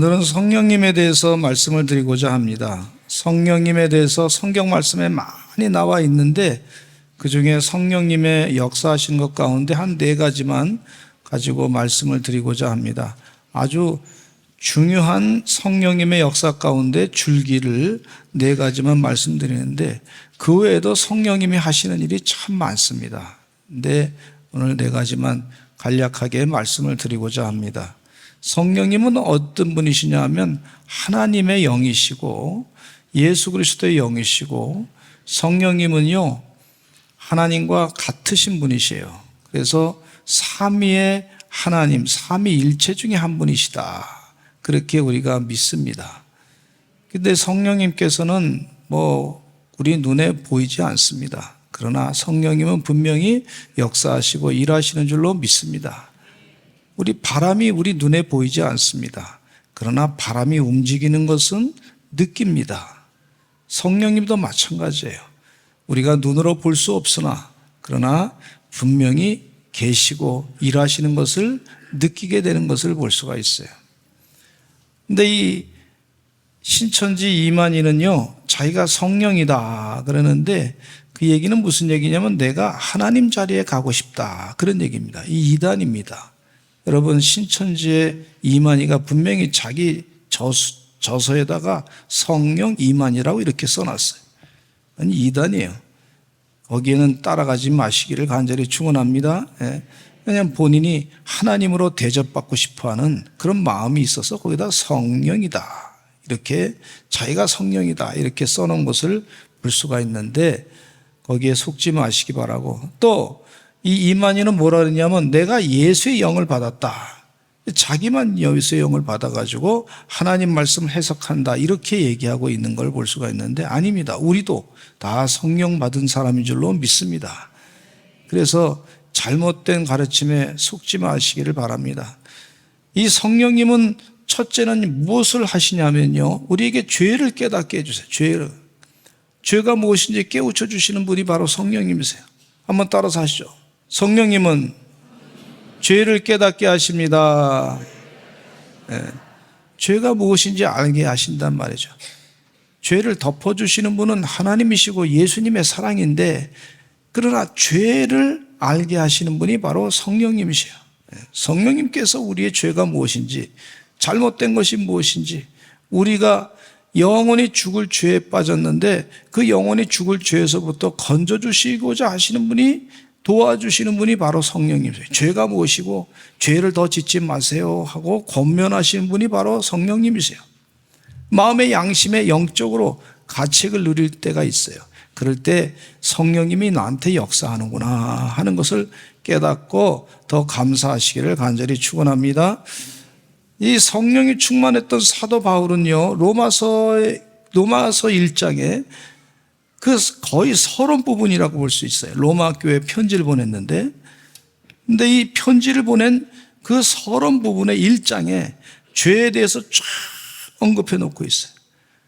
오늘은 성령님에 대해서 말씀을 드리고자 합니다. 성령님에 대해서 성경 말씀에 많이 나와 있는데 그 중에 성령님의 역사하신 것 가운데 한 4가지만 가지고 말씀을 드리고자 합니다. 아주 중요한 성령님의 역사 가운데 줄기를 4가지만 말씀드리는데 그 외에도 성령님이 하시는 일이 참 많습니다. 근데 오늘 4가지만 간략하게 말씀을 드리고자 합니다. 성령님은 어떤 분이시냐 하면 하나님의 영이시고 예수 그리스도의 영이시고 성령님은요 하나님과 같으신 분이시에요. 그래서 삼위의 하나님, 삼위일체 중에 한 분이시다. 그렇게 우리가 믿습니다. 근데 성령님께서는 우리 눈에 보이지 않습니다. 그러나 성령님은 분명히 역사하시고 일하시는 줄로 믿습니다. 우리 바람이 우리 눈에 보이지 않습니다. 그러나 바람이 움직이는 것은 느낍니다. 성령님도 마찬가지예요. 우리가 눈으로 볼 수 없으나 그러나 분명히 계시고 일하시는 것을 느끼게 되는 것을 볼 수가 있어요. 근데 이 신천지 이만희는요 자기가 성령이다 그러는데 그 얘기는 무슨 얘기냐면 내가 하나님 자리에 가고 싶다 그런 얘기입니다. 이 이단입니다. 여러분 신천지의 이만희가 분명히 자기 저서에다가 성령 이만희라고 이렇게 써놨어요. 아니 이단이에요. 거기에는 따라가지 마시기를 간절히 축원합니다. 왜냐하면 본인이 하나님으로 대접받고 싶어하는 그런 마음이 있어서 거기다 성령이다 이렇게 자기가 성령이다 이렇게 써놓은 것을 볼 수가 있는데 거기에 속지 마시기 바라고 또 이 이만희는 뭐라 그러냐면 내가 예수의 영을 받았다. 자기만 예수의 영을 받아가지고 하나님 말씀을 해석한다 이렇게 얘기하고 있는 걸 볼 수가 있는데 아닙니다. 우리도 다 성령 받은 사람인 줄로 믿습니다. 그래서 잘못된 가르침에 속지 마시기를 바랍니다. 이 성령님은 첫째는 무엇을 하시냐면요 우리에게 죄를 깨닫게 해주세요. 죄가 무엇인지 깨우쳐 주시는 분이 바로 성령님이세요. 한번 따라서 하시죠. 성령님은 죄를 깨닫게 하십니다. 죄가 무엇인지 알게 하신단 말이죠. 죄를 덮어주시는 분은 하나님이시고 예수님의 사랑인데 그러나 죄를 알게 하시는 분이 바로 성령님이세요. 성령님께서 우리의 죄가 무엇인지 잘못된 것이 무엇인지 우리가 영원히 죽을 죄에 빠졌는데 그 영원히 죽을 죄에서부터 건져주시고자 하시는 분이 도와주시는 분이 바로 성령님이세요. 죄가 무엇이고 죄를 더 짓지 마세요 하고 권면하시는 분이 바로 성령님이세요. 마음의 양심에 영적으로 가책을 누릴 때가 있어요. 그럴 때 성령님이 나한테 역사하는구나 하는 것을 깨닫고 더 감사하시기를 간절히 축원합니다. 이 성령이 충만했던 사도 바울은요 로마서 1장에 그 거의 서론 부분이라고 볼 수 있어요. 로마 교회에 편지를 보냈는데 근데 이 편지를 보낸 그 서론 부분의 1장에 죄에 대해서 쫙 언급해 놓고 있어요.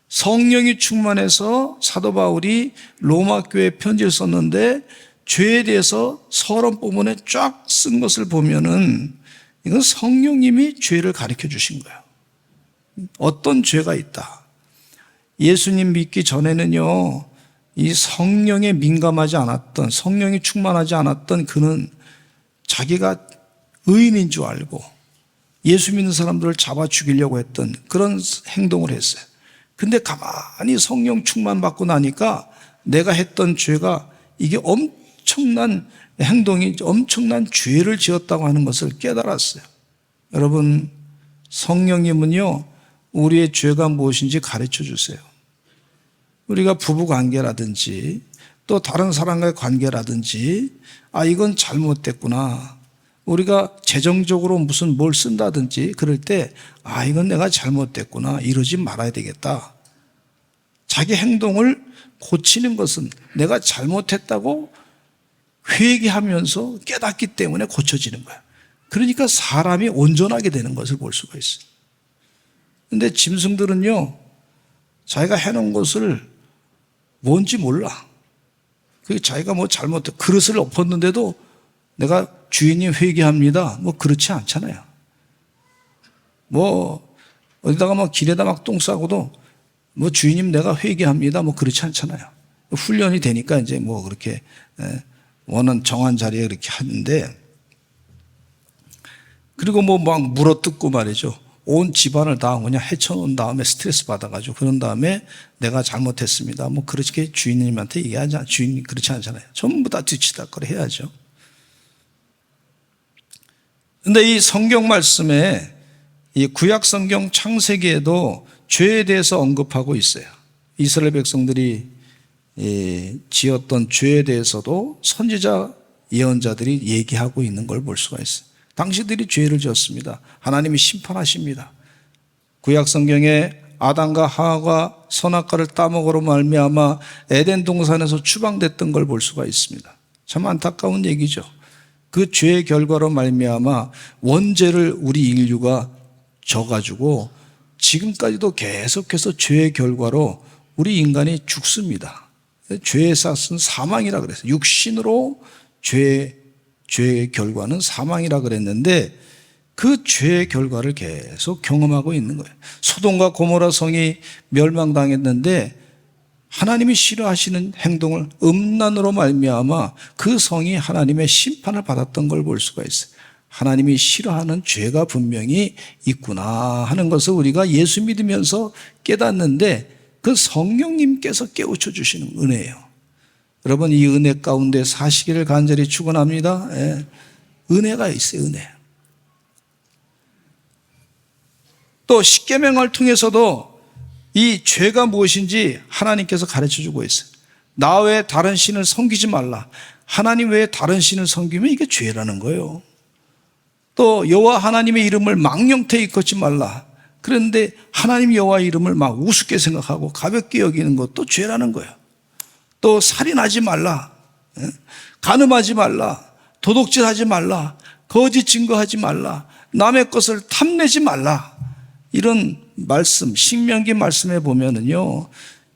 성령이 충만해서 사도 바울이 로마 교회에 편지를 썼는데 죄에 대해서 서론 부분에 쫙 쓴 것을 보면은 이건 성령님이 죄를 가르쳐 주신 거예요. 어떤 죄가 있다. 예수님 믿기 전에는요 이 성령에 민감하지 않았던 성령이 충만하지 않았던 그는 자기가 의인인 줄 알고 예수 믿는 사람들을 잡아 죽이려고 했던 그런 행동을 했어요. 근데 가만히 성령 충만 받고 나니까 내가 했던 죄가 이게 엄청난 행동이 엄청난 죄를 지었다고 하는 것을 깨달았어요. 여러분 성령님은요 우리의 죄가 무엇인지 가르쳐 주세요. 우리가 부부 관계라든지 또 다른 사람과의 관계라든지 이건 잘못됐구나. 우리가 재정적으로 무슨 뭘 쓴다든지 그럴 때 이건 내가 잘못됐구나. 이러지 말아야 되겠다. 자기 행동을 고치는 것은 내가 잘못했다고 회개하면서 깨닫기 때문에 고쳐지는 거야. 그러니까 사람이 온전하게 되는 것을 볼 수가 있어요. 그런데 짐승들은요 자기가 해놓은 것을 뭔지 몰라. 자기가 잘못해 그릇을 엎었는데도 내가 주인이 회개합니다. 그렇지 않잖아요. 어디다가 막 길에다 막 똥 싸고도 뭐 주인님 내가 회개합니다. 뭐 그렇지 않잖아요. 훈련이 되니까 이제 뭐 그렇게 원한 정한 자리에 그렇게 하는데, 그리고 뭐 막 물어뜯고 말이죠. 온 집안을 다 그냥 헤쳐놓은 다음에 스트레스 받아가지고 그런 다음에 내가 잘못했습니다. 뭐 그렇게 주인님한테 얘기하지 않, 주인이 그렇지 않잖아요. 전부 다 뒤치다거리 해야죠. 근데 이 성경 말씀에 이 구약 성경 창세기에도 죄에 대해서 언급하고 있어요. 이스라엘 백성들이 지었던 죄에 대해서도 선지자 예언자들이 얘기하고 있는 걸 볼 수가 있어요. 당신들이 죄를 지었습니다. 하나님이 심판하십니다. 구약 성경에 아담과 하와가 선악과를 따먹으로 말미암아 에덴 동산에서 추방됐던 걸 볼 수가 있습니다. 참 안타까운 얘기죠. 그 죄의 결과로 말미암아 원죄를 우리 인류가 져가지고 지금까지도 계속해서 죄의 결과로 우리 인간이 죽습니다. 죄의 싹은 사망이라 그랬어요. 육신으로 죄의 결과는 사망이라 그랬는데 그 죄의 결과를 계속 경험하고 있는 거예요. 소돔과 고모라 성이 멸망당했는데 하나님이 싫어하시는 행동을 음란으로 말미암아 그 성이 하나님의 심판을 받았던 걸 볼 수가 있어요. 하나님이 싫어하는 죄가 분명히 있구나 하는 것을 우리가 예수 믿으면서 깨닫는데, 그 성령님께서 깨우쳐 주시는 은혜예요. 여러분, 이 은혜 가운데 사시기를 간절히 축원합니다. 은혜가 있어요. 은혜. 또 십계명을 통해서도 이 죄가 무엇인지 하나님께서 가르쳐주고 있어요. 나 외에 다른 신을 섬기지 말라. 하나님 외에 다른 신을 섬기면 이게 죄라는 거예요. 또 여호와 하나님의 이름을 망령되이 일컫지 말라. 그런데 하나님 여호와 이름을 막 우습게 생각하고 가볍게 여기는 것도 죄라는 거예요. 또 살인하지 말라, 간음하지 말라, 도둑질하지 말라, 거짓 증거하지 말라, 남의 것을 탐내지 말라, 이런 말씀, 신명기 말씀에 보면은요,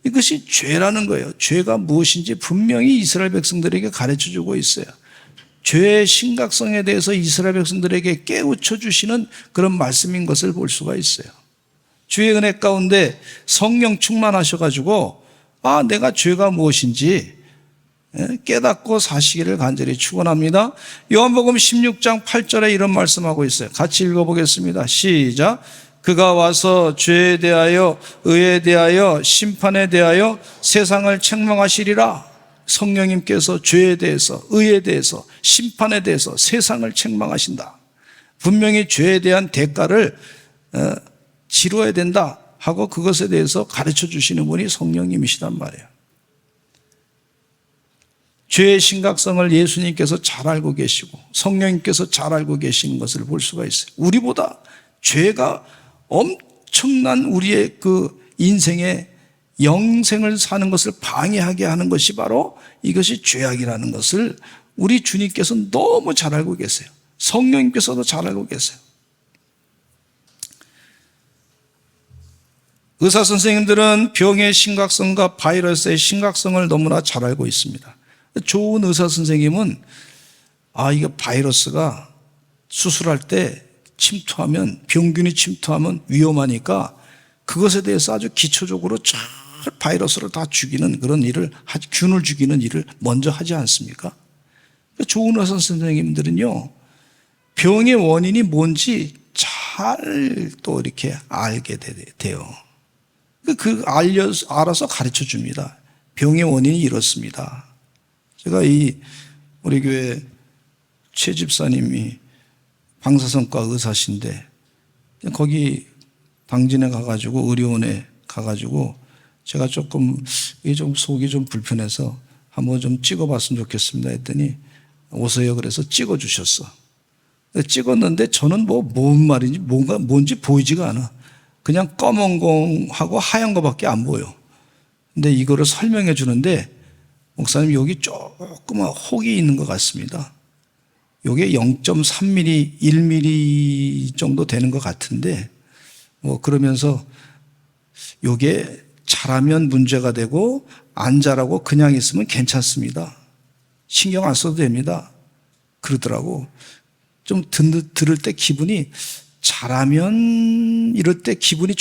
이것이 죄라는 거예요. 죄가 무엇인지 분명히 이스라엘 백성들에게 가르쳐주고 있어요. 죄의 심각성에 대해서 이스라엘 백성들에게 깨우쳐 주시는 그런 말씀인 것을 볼 수가 있어요. 주의 은혜 가운데 성령 충만하셔가지고 내가 죄가 무엇인지 깨닫고 사시기를 간절히 축원합니다. 요한복음 16장 8절에 이런 말씀하고 있어요. 같이 읽어보겠습니다. 시작. 그가 와서 죄에 대하여 의에 대하여 심판에 대하여 세상을 책망하시리라. 성령님께서 죄에 대해서 의에 대해서 심판에 대해서 세상을 책망하신다. 분명히 죄에 대한 대가를 치러야 된다 하고 그것에 대해서 가르쳐 주시는 분이 성령님이시단 말이에요. 죄의 심각성을 예수님께서 잘 알고 계시고 성령님께서 잘 알고 계시는 것을 볼 수가 있어요. 우리보다 죄가 엄청난 우리의 그 인생의 영생을 사는 것을 방해하게 하는 것이 바로 이것이 죄악이라는 것을 우리 주님께서 너무 잘 알고 계세요. 성령님께서도 잘 알고 계세요. 의사 선생님들은 병의 심각성과 바이러스의 심각성을 너무나 잘 알고 있습니다. 좋은 의사 선생님은 이게 바이러스가 수술할 때 침투하면, 병균이 침투하면 위험하니까 그것에 대해서 아주 기초적으로 잘 바이러스를 다 죽이는 그런 일을, 균을 죽이는 일을 먼저 하지 않습니까? 좋은 의사 선생님들은요, 병의 원인이 뭔지 잘 또 이렇게 알게 돼요. 알아서 가르쳐 줍니다. 병의 원인이 이렇습니다. 제가 우리 교회 최 집사님이 방사선과 의사신데, 거기 당진에 가가지고 의료원에 가가지고 제가 이게 좀 속이 좀 불편해서 한번 좀 찍어봤으면 좋겠습니다 했더니 오세요 그래서 찍어주셨어. 찍었는데 저는 뭔 말인지 뭔지 보이지가 않아. 그냥 검은 공하고 하얀 거밖에 안 보여. 근데 이거를 설명해 주는데, 목사님 여기 조그만 혹이 있는 것 같습니다. 요게 0.3mm, 1mm 정도 되는 것 같은데, 그러면서 요게 자라면 문제가 되고 안 자라고 그냥 있으면 괜찮습니다. 신경 안 써도 됩니다. 그러더라고. 좀 들을 때 기분이 잘하면 이럴 때 기분이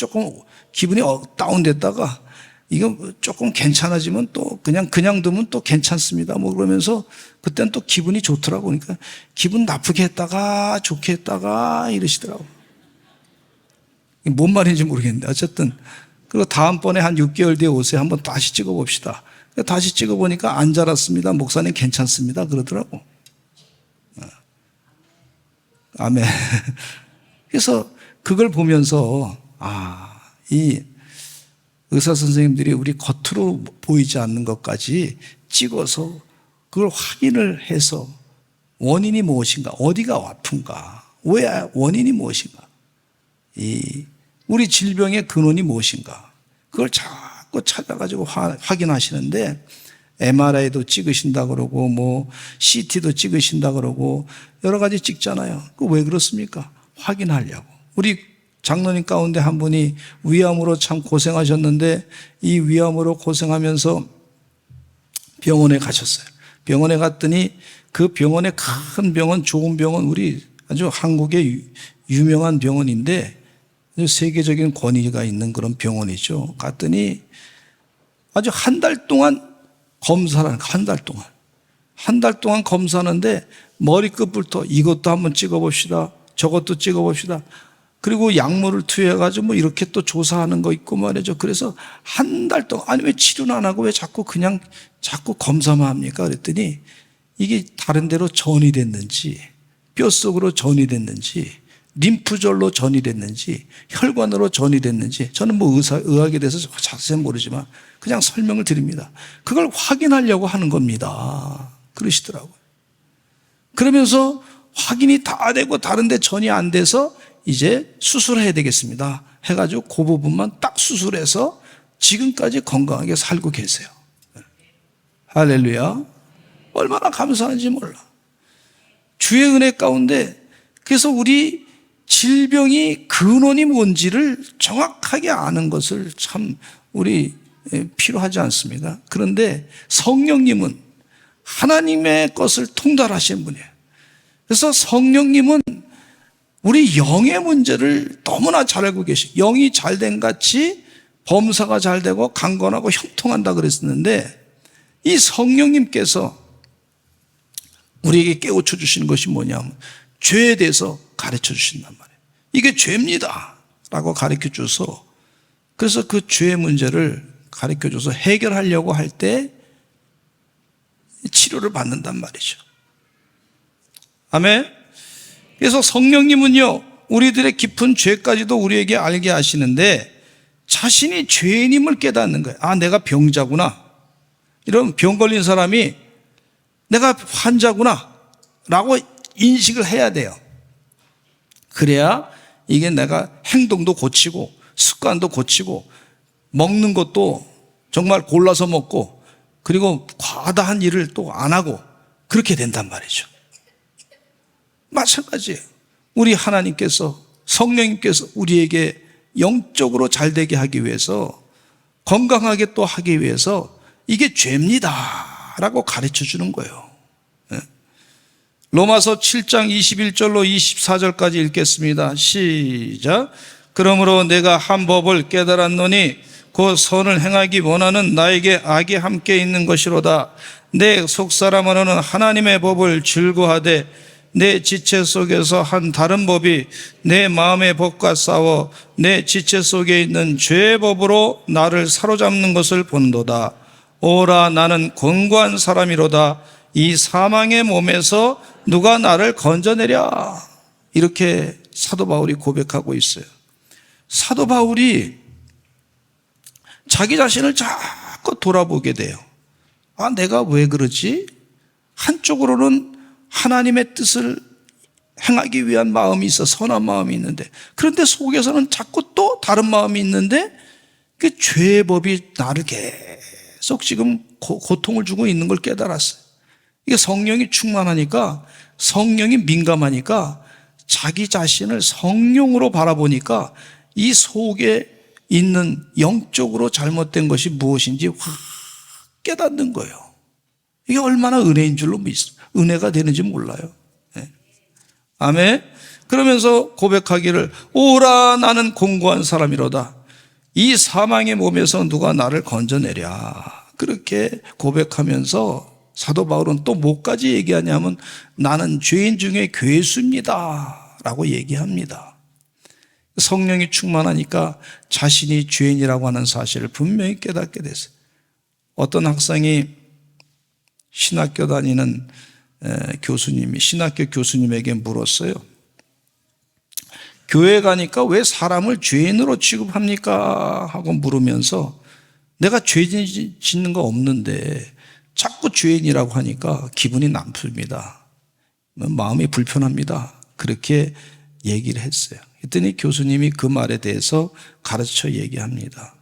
다운됐다가 이거 조금 괜찮아지면 또 그냥 두면 또 괜찮습니다. 뭐 그러면서 그때는 또 기분이 좋더라고. 그러니까 기분 나쁘게 했다가 좋게 했다가 이러시더라고. 뭔 말인지 모르겠는데 어쨌든 그리고 다음번에 한 6개월 뒤에 오세요. 한번 다시 찍어봅시다. 다시 찍어보니까 안 자랐습니다. 목사님 괜찮습니다. 그러더라고. 아멘. 그래서 그걸 보면서 이 의사 선생님들이 우리 겉으로 보이지 않는 것까지 찍어서 그걸 확인을 해서 원인이 무엇인가, 어디가 아픈가, 왜 원인이 무엇인가, 우리 질병의 근원이 무엇인가, 그걸 자꾸 찾아가지고 확인하시는데 MRI도 찍으신다 그러고 뭐 CT도 찍으신다 그러고 여러 가지 찍잖아요. 그 왜 그렇습니까? 확인하려고. 우리 장로님 가운데 한 분이 위암으로 참 고생하셨는데 이 위암으로 고생하면서 병원에 가셨어요. 병원에 갔더니 그 병원의 큰 병원, 좋은 병원, 우리 아주 한국의 유명한 병원인데 아주 세계적인 권위가 있는 그런 병원이죠. 갔더니 아주 한 달 동안 검사를 한 달 동안 검사하는데 머리끝부터 이것도 한번 찍어봅시다. 저것도 찍어봅시다. 그리고 약물을 투여해가지고 뭐 이렇게 또 조사하는 거 있고 말이죠. 그래서 한 달 동안, 아니 왜 치료는 안 하고 왜 자꾸 검사만 합니까? 그랬더니 이게 다른 데로 전이 됐는지, 뼛속으로 전이 됐는지, 림프절로 전이 됐는지, 혈관으로 전이 됐는지, 저는 뭐 의학에 대해서 자세히 모르지만 그냥 설명을 드립니다. 그걸 확인하려고 하는 겁니다. 그러시더라고요. 그러면서 확인이 다 되고 다른데 전이 안 돼서 이제 수술해야 되겠습니다. 해가지고 그 부분만 딱 수술해서 지금까지 건강하게 살고 계세요. 할렐루야. 얼마나 감사한지 몰라. 주의 은혜 가운데 그래서 우리 질병이 근원이 뭔지를 정확하게 아는 것을 참 우리 필요하지 않습니다. 그런데 성령님은 하나님의 것을 통달하신 분이에요. 그래서 성령님은 우리 영의 문제를 너무나 잘 알고 계시. 영이 잘된 같이 범사가 잘 되고 강건하고 형통한다 그랬었는데 이 성령님께서 우리에게 깨우쳐 주시는 것이 뭐냐면 죄에 대해서 가르쳐 주신단 말이에요. 이게 죄입니다 라고 가르쳐 줘서 그래서 그 죄의 문제를 가르쳐 줘서 해결하려고 할 때 치료를 받는단 말이죠. 아멘. 그래서 성령님은요 우리들의 깊은 죄까지도 우리에게 알게 하시는데 자신이 죄인임을 깨닫는 거예요. 내가 병자구나, 이런 병 걸린 사람이 내가 환자구나 라고 인식을 해야 돼요. 그래야 이게 내가 행동도 고치고 습관도 고치고 먹는 것도 정말 골라서 먹고 그리고 과다한 일을 또 안 하고 그렇게 된단 말이죠. 마찬가지예요. 우리 하나님께서 성령님께서 우리에게 영적으로 잘되게 하기 위해서 건강하게 또 하기 위해서 이게 죄입니다 라고 가르쳐 주는 거예요. 로마서 7장 21절로 24절까지 읽겠습니다. 시작. 그러므로 내가 한 법을 깨달았노니 곧 선을 행하기 원하는 나에게 악이 함께 있는 것이로다. 내 속사람으로는 하나님의 법을 즐거워하되 내 지체 속에서 한 다른 법이 내 마음의 법과 싸워 내 지체 속에 있는 죄의 법으로 나를 사로잡는 것을 본도다. 오라 나는 곤고한 사람이로다. 이 사망의 몸에서 누가 나를 건져내랴. 이렇게 사도 바울이 고백하고 있어요. 사도 바울이 자기 자신을 자꾸 돌아보게 돼요. 내가 왜 그러지? 한쪽으로는 하나님의 뜻을 행하기 위한 마음이 있어, 선한 마음이 있는데, 그런데 속에서는 자꾸 또 다른 마음이 있는데 그 죄의 법이 나를 계속 지금 고통을 주고 있는 걸 깨달았어요. 이게 성령이 충만하니까, 성령이 민감하니까 자기 자신을 성령으로 바라보니까 이 속에 있는 영적으로 잘못된 것이 무엇인지 확 깨닫는 거예요. 이게 얼마나 은혜인 줄로 믿습니다. 은혜가 되는지 몰라요. 네. 아멘. 그러면서 고백하기를 오라 나는 공고한 사람이로다. 이 사망의 몸에서 누가 나를 건져내랴. 그렇게 고백하면서 사도 바울은 또 뭐까지 얘기하냐면 나는 죄인 중에 괴수입니다 라고 얘기합니다. 성령이 충만하니까 자신이 죄인이라고 하는 사실을 분명히 깨닫게 됐어요. 어떤 학생이 신학교 다니는 교수님이 신학교 교수님에게 물었어요. 교회 가니까 왜 사람을 죄인으로 취급합니까? 하고 물으면서 내가 죄 짓는 거 없는데 자꾸 죄인이라고 하니까 기분이 나쁩니다. 마음이 불편합니다. 그렇게 얘기를 했어요. 그랬더니 교수님이 그 말에 대해서 가르쳐 얘기합니다.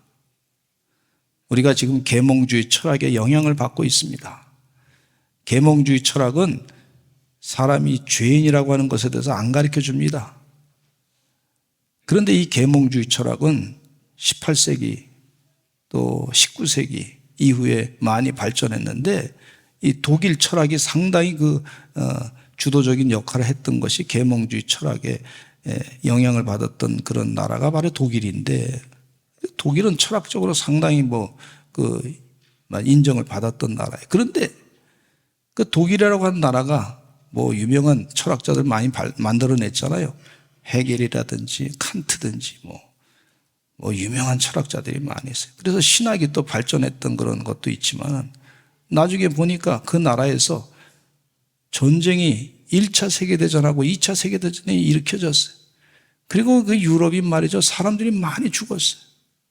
우리가 지금 계몽주의 철학에 영향을 받고 있습니다. 계몽주의 철학은 사람이 죄인이라고 하는 것에 대해서 안 가르쳐 줍니다. 그런데 이 계몽주의 철학은 18세기 또 19세기 이후에 많이 발전했는데 이 독일 철학이 상당히 주도적인 역할을 했던 것이 계몽주의 철학에 영향을 받았던 그런 나라가 바로 독일인데 독일은 철학적으로 상당히 인정을 받았던 나라예요. 그런데 그 독일이라고 하는 나라가 유명한 철학자들 많이 만들어냈잖아요. 헤겔이라든지 칸트든지 유명한 철학자들이 많이 있어요. 그래서 신학이 또 발전했던 그런 것도 있지만 나중에 보니까 그 나라에서 전쟁이 1차 세계대전하고 2차 세계대전이 일으켜졌어요. 그리고 그 유럽이 말이죠. 사람들이 많이 죽었어요.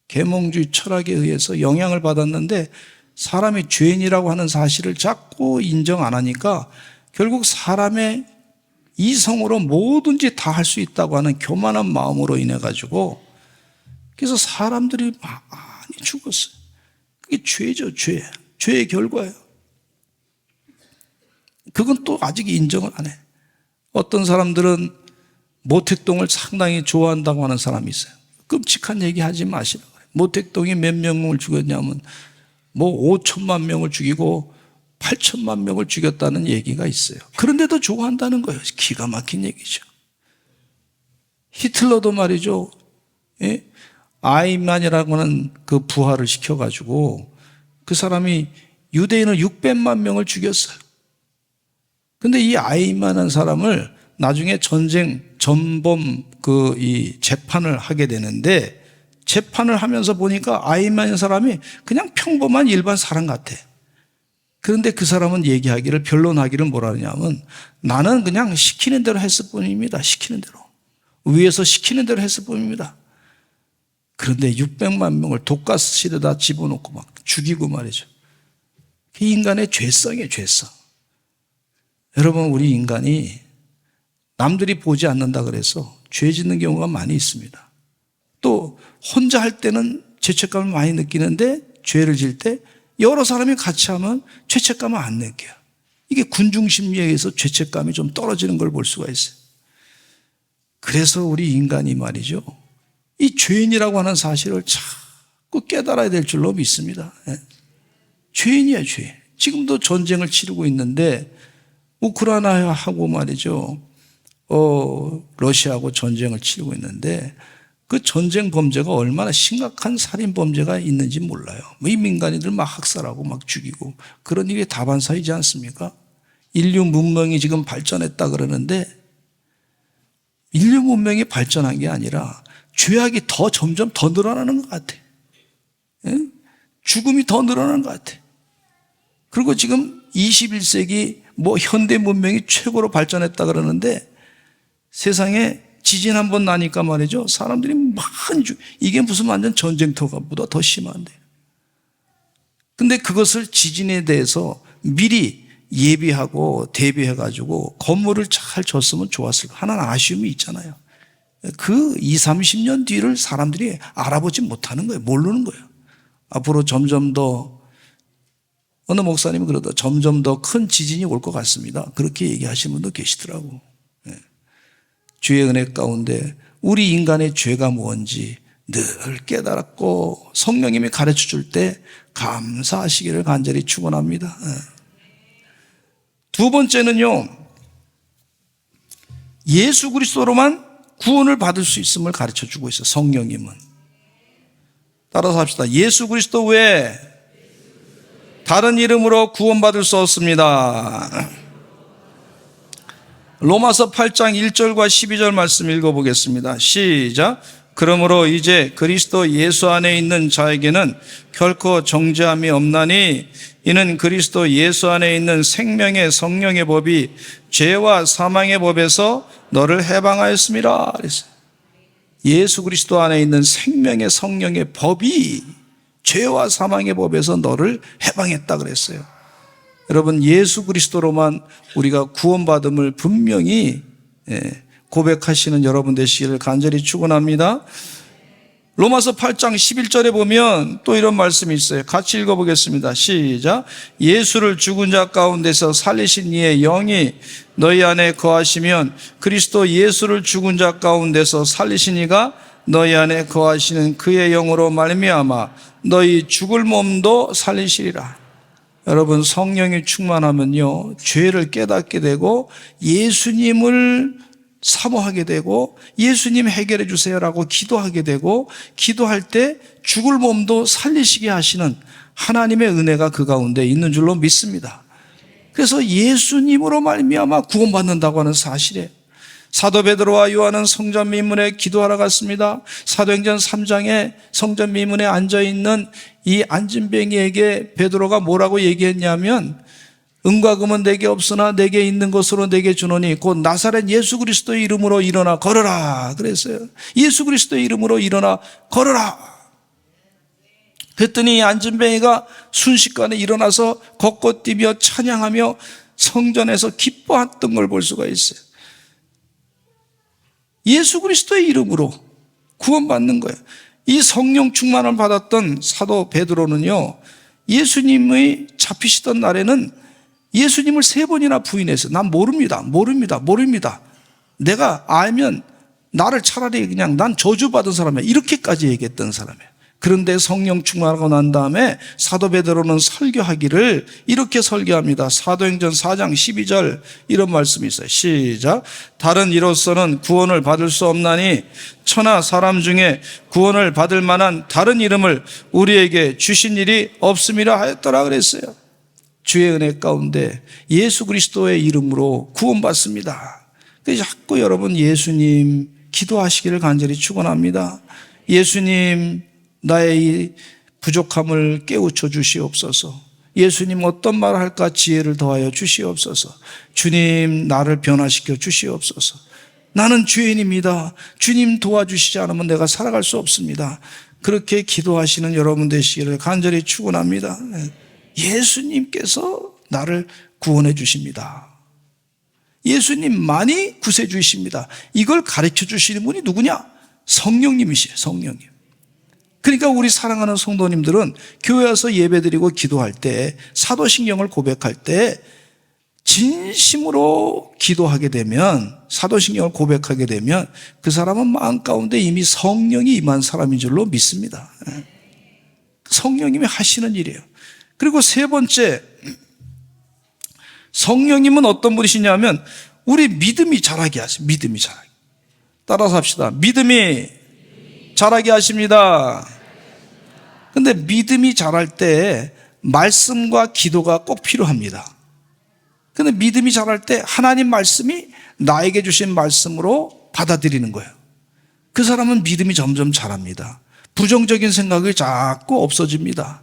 계몽주의 철학에 의해서 영향을 받았는데 사람이 죄인이라고 하는 사실을 자꾸 인정 안 하니까 결국 사람의 이성으로 뭐든지 다 할 수 있다고 하는 교만한 마음으로 인해 가지고 그래서 사람들이 많이 죽었어요. 그게 죄죠, 죄. 죄의 결과예요. 그건 또 아직 인정을 안 해. 어떤 사람들은 모택동을 상당히 좋아한다고 하는 사람이 있어요. 끔찍한 얘기 하지 마시라고 해요. 모택동이 몇 명을 죽였냐면 5천만 명을 죽이고 8천만 명을 죽였다는 얘기가 있어요. 그런데도 좋아한다는 거예요. 기가 막힌 얘기죠. 히틀러도 말이죠. 예? 아이만이라고 하는 그 부하를 시켜가지고 그 사람이 유대인을 600만 명을 죽였어요. 근데 이 아이만한 사람을 나중에 전범 이 재판을 하게 되는데 재판을 하면서 보니까 아이만인 사람이 그냥 평범한 일반 사람 같아. 그런데 그 사람은 얘기하기를 변론하기를 뭐라 하냐면 나는 그냥 시키는 대로 했을 뿐입니다. 시키는 대로. 위에서 시키는 대로 했을 뿐입니다. 그런데 600만 명을 독가스실에다 집어넣고 막 죽이고 말이죠. 그 인간의 죄성이에요, 죄성. 여러분, 우리 인간이 남들이 보지 않는다 그래서 죄 짓는 경우가 많이 있습니다. 또 혼자 할 때는 죄책감을 많이 느끼는데 죄를 질 때 여러 사람이 같이 하면 죄책감을 안 느껴요. 이게 군중심리에 의해서 죄책감이 좀 떨어지는 걸 볼 수가 있어요. 그래서 우리 인간이 말이죠. 이 죄인이라고 하는 사실을 자꾸 깨달아야 될 줄로 믿습니다. 죄인이야, 죄인. 지금도 전쟁을 치르고 있는데 우크라이나하고 말이죠. 러시아하고 전쟁을 치르고 있는데 그 전쟁 범죄가 얼마나 심각한 살인 범죄가 있는지 몰라요. 이 민간인들 막 학살하고 막 죽이고 그런 일이 다반사이지 않습니까? 인류 문명이 지금 발전했다 그러는데 인류 문명이 발전한 게 아니라 죄악이 점점 더 늘어나는 것 같아. 죽음이 더 늘어나는 것 같아. 그리고 지금 21세기 현대 문명이 최고로 발전했다 그러는데 세상에 지진 한번 나니까 말이죠. 사람들이 많이 이게 무슨 완전 전쟁터보다 더 심한데. 근데 그것을 지진에 대해서 미리 예비하고 대비해가지고 건물을 잘 졌으면 좋았을 거. 하나는 아쉬움이 있잖아요. 그 20, 30년 뒤를 사람들이 알아보지 못하는 거예요. 모르는 거예요. 앞으로 점점 더 어느 목사님이 그러다 점점 더 큰 지진이 올 것 같습니다. 그렇게 얘기하시는 분도 계시더라고. 주의 은혜 가운데 우리 인간의 죄가 뭔지 늘 깨달았고 성령님이 가르쳐 줄 때 감사하시기를 간절히 축원합니다. 두 번째는요. 예수 그리스도로만 구원을 받을 수 있음을 가르쳐 주고 있어요. 성령님은. 따라서 합시다. 예수 그리스도 외에 다른 이름으로 구원받을 수 없습니다. 로마서 8장 1절과 12절 말씀 읽어보겠습니다. 시작. 그러므로 이제 그리스도 예수 안에 있는 자에게는 결코 정죄함이 없나니 이는 그리스도 예수 안에 있는 생명의 성령의 법이 죄와 사망의 법에서 너를 해방하였습니다. 그랬어요. 예수 그리스도 안에 있는 생명의 성령의 법이 죄와 사망의 법에서 너를 해방했다 그랬어요. 여러분, 예수 그리스도로만 우리가 구원받음을 분명히 고백하시는 여러분 되시기를 간절히 축원합니다. 로마서 8장 11절에 보면 또 이런 말씀이 있어요. 같이 읽어보겠습니다. 시작. 예수를 죽은 자 가운데서 살리신 이의 영이 너희 안에 거하시면 그리스도 예수를 죽은 자 가운데서 살리신 이가 너희 안에 거하시는 그의 영으로 말미암아 너희 죽을 몸도 살리시리라. 여러분, 성령이 충만하면요, 죄를 깨닫게 되고 예수님을 사모하게 되고 예수님 해결해 주세요라고 기도하게 되고 기도할 때 죽을 몸도 살리시게 하시는 하나님의 은혜가 그 가운데 있는 줄로 믿습니다. 그래서 예수님으로 말미암아 구원받는다고 하는 사실이에요. 사도 베드로와 요한은 성전 미문에 기도하러 갔습니다. 사도행전 3장에 성전 미문에 앉아있는 이 안진뱅이에게 베드로가 뭐라고 얘기했냐면 은과 금은 내게 없으나 내게 있는 것으로 내게 주노니 곧 나사렛 예수 그리스도의 이름으로 일어나 걸어라 그랬어요. 예수 그리스도의 이름으로 일어나 걸어라. 그랬더니 안진뱅이가 순식간에 일어나서 걷고 뛰며 찬양하며 성전에서 기뻐했던 걸 볼 수가 있어요. 예수 그리스도의 이름으로 구원받는 거예요. 이 성령 충만을 받았던 사도 베드로는요, 예수님의 잡히시던 날에는 예수님을 3번이나 부인했어요. 난 모릅니다. 내가 알면 나를 차라리 그냥 난 저주받은 사람이야. 이렇게까지 얘기했던 사람이에요. 그런데 성령 충만하고 난 다음에 사도 베드로는 설교하기를 이렇게 설교합니다. 사도행전 4장 12절 이런 말씀이 있어요. 시작. 다른 이로서는 구원을 받을 수 없나니 천하 사람 중에 구원을 받을 만한 다른 이름을 우리에게 주신 일이 없음이라 하였더라 그랬어요. 주의 은혜 가운데 예수 그리스도의 이름으로 구원받습니다. 그래서 자꾸 여러분 예수님 기도하시기를 간절히 축원합니다. 예수님 나의 이 부족함을 깨우쳐 주시옵소서. 예수님 어떤 말을 할까 지혜를 더하여 주시옵소서. 주님 나를 변화시켜 주시옵소서. 나는 죄인입니다. 주님 도와주시지 않으면 내가 살아갈 수 없습니다. 그렇게 기도하시는 여러분 되시기를 간절히 축원합니다. 예수님께서 나를 구원해 주십니다. 예수님만이 구세주이십니다. 이걸 가르쳐 주시는 분이 누구냐? 성령님이시에요. 성령님. 그러니까 우리 사랑하는 성도님들은 교회 와서 예배드리고 기도할 때 사도신경을 고백할 때 진심으로 기도하게 되면 사도신경을 고백하게 되면 그 사람은 마음 가운데 이미 성령이 임한 사람인 줄로 믿습니다. 성령님이 하시는 일이에요. 그리고 3번째, 성령님은 어떤 분이시냐면 우리 믿음이 자라게 하세요. 믿음이 자라게. 따라서 합시다. 믿음이 자라게 하십니다. 근데 믿음이 자랄 때 말씀과 기도가 꼭 필요합니다. 근데 믿음이 자랄 때 하나님 말씀이 나에게 주신 말씀으로 받아들이는 거예요. 그 사람은 믿음이 점점 자랍니다. 부정적인 생각이 자꾸 없어집니다.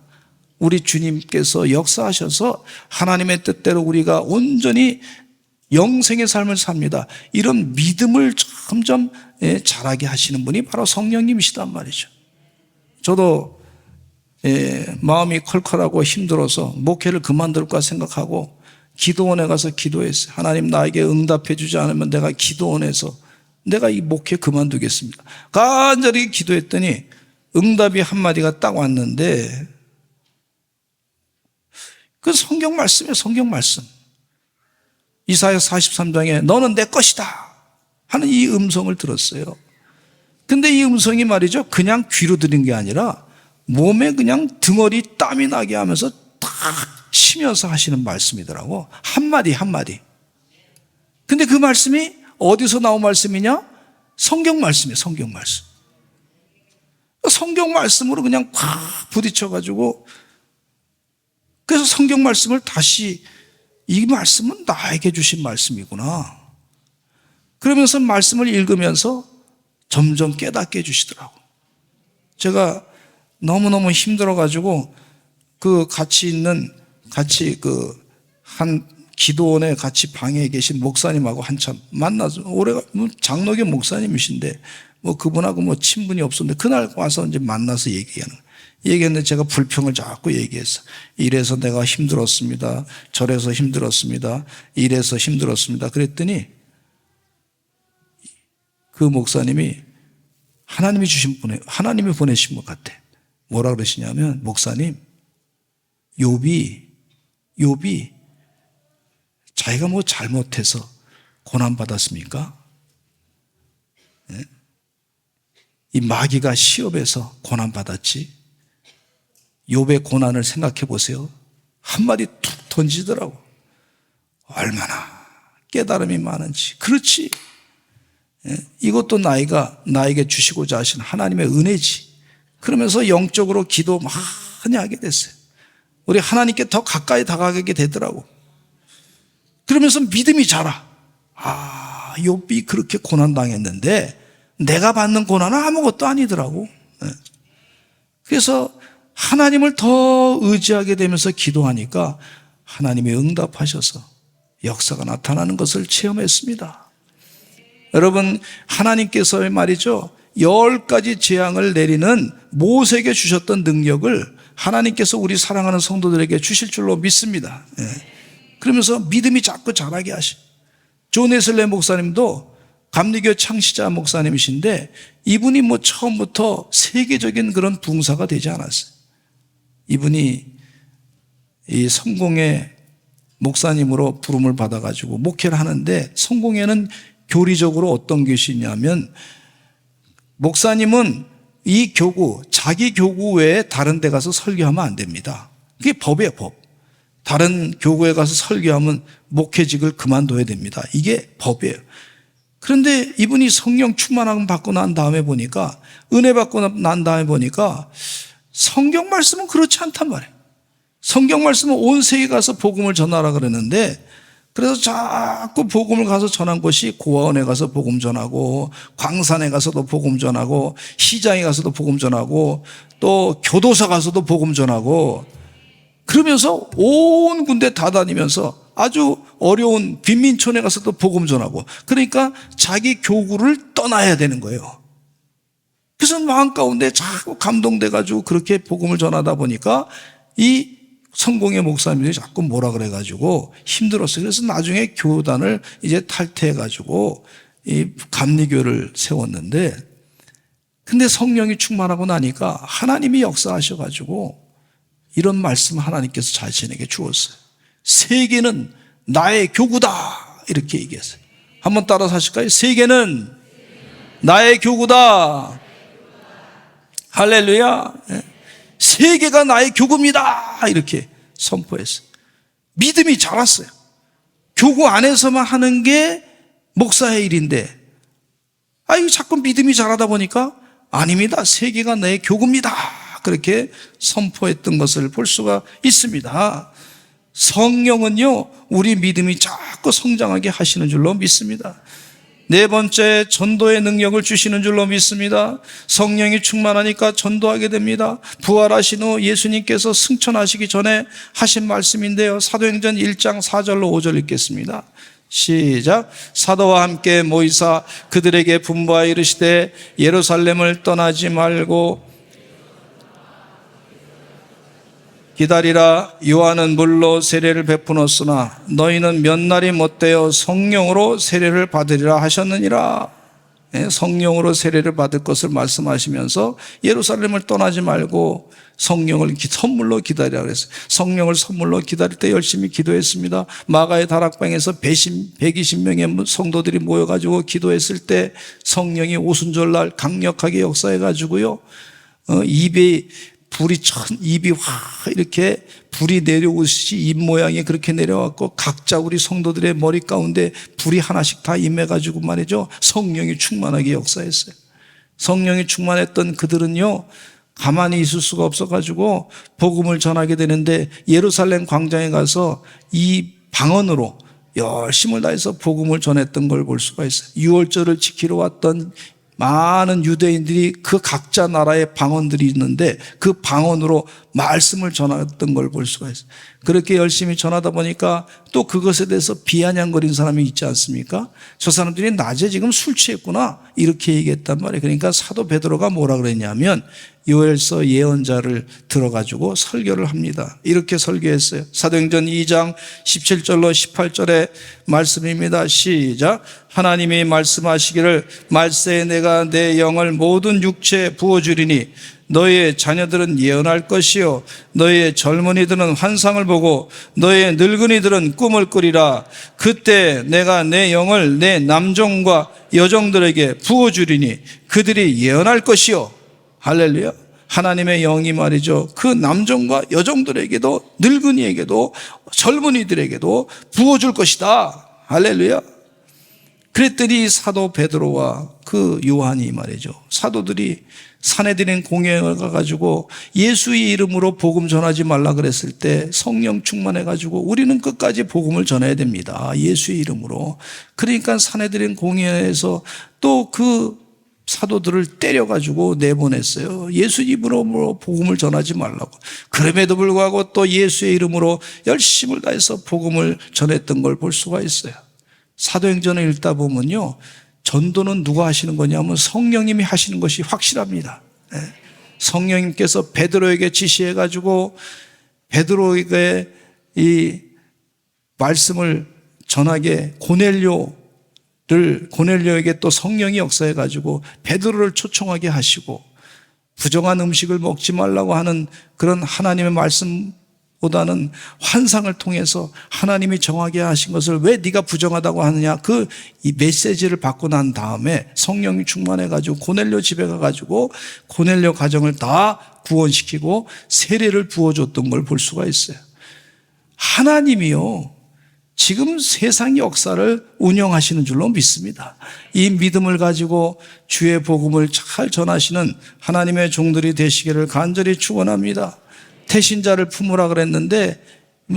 우리 주님께서 역사하셔서 하나님의 뜻대로 우리가 온전히 영생의 삶을 삽니다. 이런 믿음을 점점 자라게 하시는 분이 바로 성령님이시단 말이죠. 저도 마음이 컬컬하고 힘들어서 목회를 그만둘까 생각하고 기도원에 가서 기도했어요. 하나님 나에게 응답해 주지 않으면 내가 기도원에서 내가 이 목회 그만두겠습니다. 간절히 기도했더니 응답이 한마디가 딱 왔는데 그 성경 말씀이에요. 성경 말씀. 이사야 43장에 너는 내 것이다 하는 이 음성을 들었어요. 근데 이 음성이 말이죠, 그냥 귀로 들은 게 아니라 몸에 그냥 등어리 땀이 나게 하면서 탁 치면서 하시는 말씀이더라고. 한마디 한마디. 근데 그 말씀이 어디서 나온 말씀이냐? 성경 말씀이에요. 성경 말씀. 성경 말씀으로 그냥 팍 부딪혀가지고, 그래서 성경 말씀을 다시, 이 말씀은 나에게 주신 말씀이구나, 그러면서 말씀을 읽으면서 점점 깨닫게 해주시더라고. 제가 너무너무 힘들어가지고 한 기도원에 같이 방에 계신 목사님하고 한참 만나서, 올해가 장로교 목사님이신데 그분하고 친분이 없었는데 그날 와서 이제 만나서 얘기했는데 제가 불평을 자꾸 얘기했어. 이래서 내가 힘들었습니다. 저래서 힘들었습니다. 이래서 힘들었습니다. 그랬더니 그 목사님이 하나님이 보내신 것 같아. 뭐라 그러시냐면, 목사님, 욥이 자기가 잘못해서 고난받았습니까? 네? 이 마귀가 시험에서 고난받았지. 욥의 고난을 생각해 보세요. 한마디 툭 던지더라고. 얼마나 깨달음이 많은지. 그렇지. 이것도 나에게 주시고자 하신 하나님의 은혜지. 그러면서 영적으로 기도 많이 하게 됐어요. 우리 하나님께 더 가까이 다가가게 되더라고. 그러면서 믿음이 자라. 욥이 그렇게 고난당했는데 내가 받는 고난은 아무것도 아니더라고. 그래서 하나님을 더 의지하게 되면서 기도하니까 하나님이 응답하셔서 역사가 나타나는 것을 체험했습니다. 여러분, 하나님께서 말이죠, 10가지 재앙을 내리는 모세에게 주셨던 능력을 하나님께서 우리 사랑하는 성도들에게 주실 줄로 믿습니다. 그러면서 믿음이 자꾸 자라게 하시. 존 웨슬리 목사님도 감리교 창시자 목사님이신데, 이분이 처음부터 세계적인 그런 붕사가 되지 않았어요. 이분이 이 성공회 목사님으로 부름을 받아가지고 목회를 하는데, 성공회는 교리적으로 어떤 것이 있냐면, 목사님은 이 교구, 자기 교구 외에 다른 데 가서 설교하면 안 됩니다. 그게 법이에요, 법. 다른 교구에 가서 설교하면 목회직을 그만둬야 됩니다. 이게 법이에요. 그런데 이분이 성령 충만함 받고 난 다음에 보니까, 은혜 받고 난 다음에 보니까 성경 말씀은 그렇지 않단 말이에요. 성경 말씀은 온 세계 가서 복음을 전하라 그러는데, 그래서 자꾸 복음을 가서 전한 것이 고아원에 가서 복음 전하고, 광산에 가서도 복음 전하고, 시장에 가서도 복음 전하고, 또 교도소 가서도 복음 전하고, 그러면서 온 군데 다 다니면서 아주 어려운 빈민촌에 가서도 복음 전하고, 그러니까 자기 교구를 떠나야 되는 거예요. 그래서 마음 가운데 자꾸 감동돼가지고 그렇게 복음을 전하다 보니까 이 성공의 목사님들이 자꾸 뭐라 그래가지고 힘들었어요. 그래서 나중에 교단을 이제 탈퇴해가지고 이 감리교를 세웠는데, 근데 성령이 충만하고 나니까 하나님이 역사하셔가지고 이런 말씀 하나님께서 자신에게 주었어요. 세계는 나의 교구다, 이렇게 얘기했어요. 한번 따라서 하실까요? 세계는 나의 교구다. 할렐루야. 세계가 나의 교구입니다, 이렇게 선포했어요. 믿음이 자랐어요. 교구 안에서만 하는 게 목사의 일인데, 이거 자꾸 믿음이 자라다 보니까 아닙니다, 세계가 내 교구입니다, 그렇게 선포했던 것을 볼 수가 있습니다. 성령은요, 우리 믿음이 자꾸 성장하게 하시는 줄로 믿습니다. 네 번째, 전도의 능력을 주시는 줄로 믿습니다. 성령이 충만하니까 전도하게 됩니다. 부활하신 후 예수님께서 승천하시기 전에 하신 말씀인데요, 사도행전 1장 4절로 5절 읽겠습니다. 시작. 사도와 함께 모이사 그들에게 분부하여 이르시되 예루살렘을 떠나지 말고 기다리라. 요한은 물로 세례를 베푸었으나 너희는 몇 날이 못되어 성령으로 세례를 받으리라 하셨느니라. 성령으로 세례를 받을 것을 말씀하시면서 예루살렘을 떠나지 말고 성령을 선물로 기다리라 그랬어요. 성령을 선물로 기다릴 때 열심히 기도했습니다. 마가의 다락방에서 120명의 성도들이 모여가지고 기도했을 때 성령이 오순절날 강력하게 역사해가지고요, 입에 입이 확 이렇게 불이 내려오듯이 입 모양이 그렇게 내려왔고 각자 우리 성도들의 머리 가운데 불이 하나씩 다 임해가지고 말이죠. 성령이 충만하게 역사했어요. 성령이 충만했던 그들은요, 가만히 있을 수가 없어가지고 복음을 전하게 되는데 예루살렘 광장에 가서 이 방언으로 열심을 다해서 복음을 전했던 걸 볼 수가 있어요. 유월절을 지키러 왔던 많은 유대인들이 그 각자 나라의 방언들이 있는데 그 방언으로 말씀을 전했던 걸 볼 수가 있어요. 그렇게 열심히 전하다 보니까 또 그것에 대해서 비아냥거린 사람이 있지 않습니까? 저 사람들이 낮에 지금 술 취했구나 이렇게 얘기했단 말이에요. 그러니까 사도 베드로가 뭐라 그랬냐면 요엘서 예언자를 들어가지고 설교를 합니다. 이렇게 설교했어요. 사도행전 2장 17절로 18절의 말씀입니다. 시작. 하나님이 말씀하시기를 말세에 내가 내 영을 모든 육체에 부어주리니 너희의 자녀들은 예언할 것이요 너희의 젊은이들은 환상을 보고 너희의 늙은이들은 꿈을 꾸리라. 그때 내가 내 영을 내 남종과 여종들에게 부어주리니 그들이 예언할 것이요. 할렐루야. 하나님의 영이 말이죠, 그 남종과 여종들에게도 늙은이에게도 젊은이들에게도 부어줄 것이다. 할렐루야. 그랬더니 사도 베드로와 그 요한이 말이죠, 사도들이 산헤드린 공회에 가가지고 예수의 이름으로 복음 전하지 말라 그랬을 때 성령 충만해가지고 우리는 끝까지 복음을 전해야 됩니다. 예수의 이름으로. 그러니까 산헤드린 공회에서 또 그 사도들을 때려가지고 내보냈어요. 예수 이름으로 복음을 전하지 말라고. 그럼에도 불구하고 또 예수의 이름으로 열심을 다해서 복음을 전했던 걸 볼 수가 있어요. 사도행전을 읽다 보면요, 전도는 누가 하시는 거냐면 성령님이 하시는 것이 확실합니다. 성령님께서 베드로에게 지시해가지고 베드로에게 이 말씀을 전하게 고넬료에게 또 성령이 역사해가지고 베드로를 초청하게 하시고 부정한 음식을 먹지 말라고 하는 그런 하나님의 말씀보다는 환상을 통해서 하나님이 정하게 하신 것을 왜 네가 부정하다고 하느냐, 그 이 메시지를 받고 난 다음에 성령이 충만해가지고 고넬료 집에 가가지고 고넬료 가정을 다 구원시키고 세례를 부어줬던 걸 볼 수가 있어요. 하나님이요, 지금 세상 역사를 운영하시는 줄로 믿습니다. 이 믿음을 가지고 주의 복음을 잘 전하시는 하나님의 종들이 되시기를 간절히 축원합니다. 태신자를 품으라 그랬는데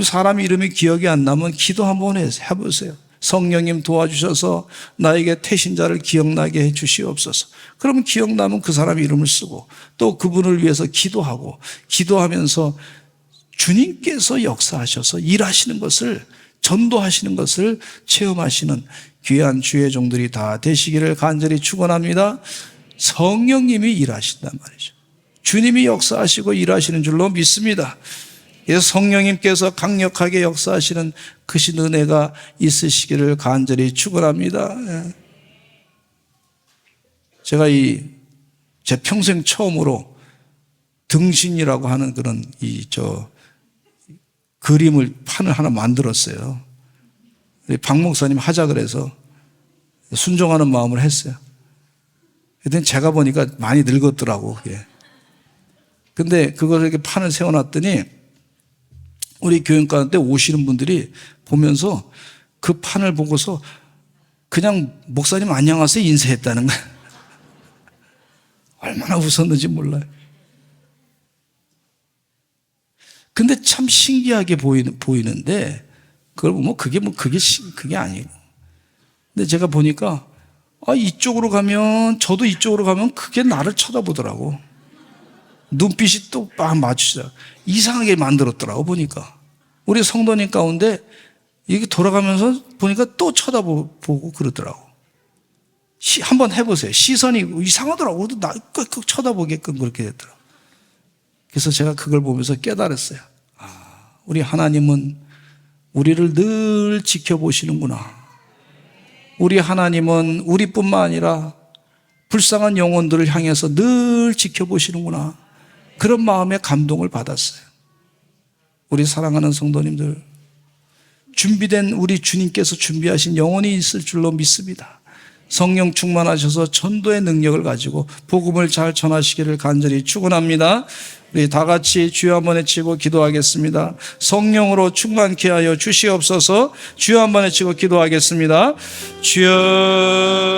사람 이름이 기억이 안 나면 기도 한번 해보세요. 성령님 도와주셔서 나에게 태신자를 기억나게 해 주시옵소서. 그러면 기억나면 그 사람 이름을 쓰고 또 그분을 위해서 기도하고, 기도하면서 주님께서 역사하셔서 일하시는 것을, 전도하시는 것을 체험하시는 귀한 주의 종들이 다 되시기를 간절히 축원합니다. 성령님이 일하신단 말이죠. 주님이 역사하시고 일하시는 줄로 믿습니다. 그래서 성령님께서 강력하게 역사하시는 크신 은혜가 있으시기를 간절히 축원합니다. 제가 제 평생 처음으로 등신이라고 하는 그런 판을 하나 만들었어요. 박 목사님 하자 그래서 순종하는 마음으로 했어요. 그랬더니 제가 보니까 많이 늙었더라고, 그게. 근데 그걸 이렇게 판을 세워놨더니 우리 교인가 가운데 오시는 분들이 보면서 그 판을 보고서 그냥 목사님 안녕하세요 인사했다는 거예요. 얼마나 웃었는지 몰라요. 근데 참 신기하게 보이는데 그걸 보면 그게 아니에요. 근데 제가 보니까 이쪽으로 가면, 저도 이쪽으로 가면 그게 나를 쳐다보더라고. 눈빛이 또 막 맞추자. 이상하게 만들었더라고, 보니까. 우리 성도님 가운데 이게 돌아가면서 보니까 또 쳐다보고 그러더라고. 한번 해보세요. 시선이 이상하더라고. 나 끄끄 쳐다보게끔 그렇게 됐더라고. 그래서 제가 그걸 보면서 깨달았어요. 우리 하나님은 우리를 늘 지켜보시는구나. 우리 하나님은 우리뿐만 아니라 불쌍한 영혼들을 향해서 늘 지켜보시는구나. 그런 마음에 감동을 받았어요. 우리 사랑하는 성도님들, 준비된 우리 주님께서 준비하신 영혼이 있을 줄로 믿습니다. 성령 충만하셔서 전도의 능력을 가지고 복음을 잘 전하시기를 간절히 축원합니다. 우리 다 같이 주여 한번 외치고 기도하겠습니다. 성령으로 충만케 하여 주시옵소서. 주여 한번 외치고 기도하겠습니다. 주여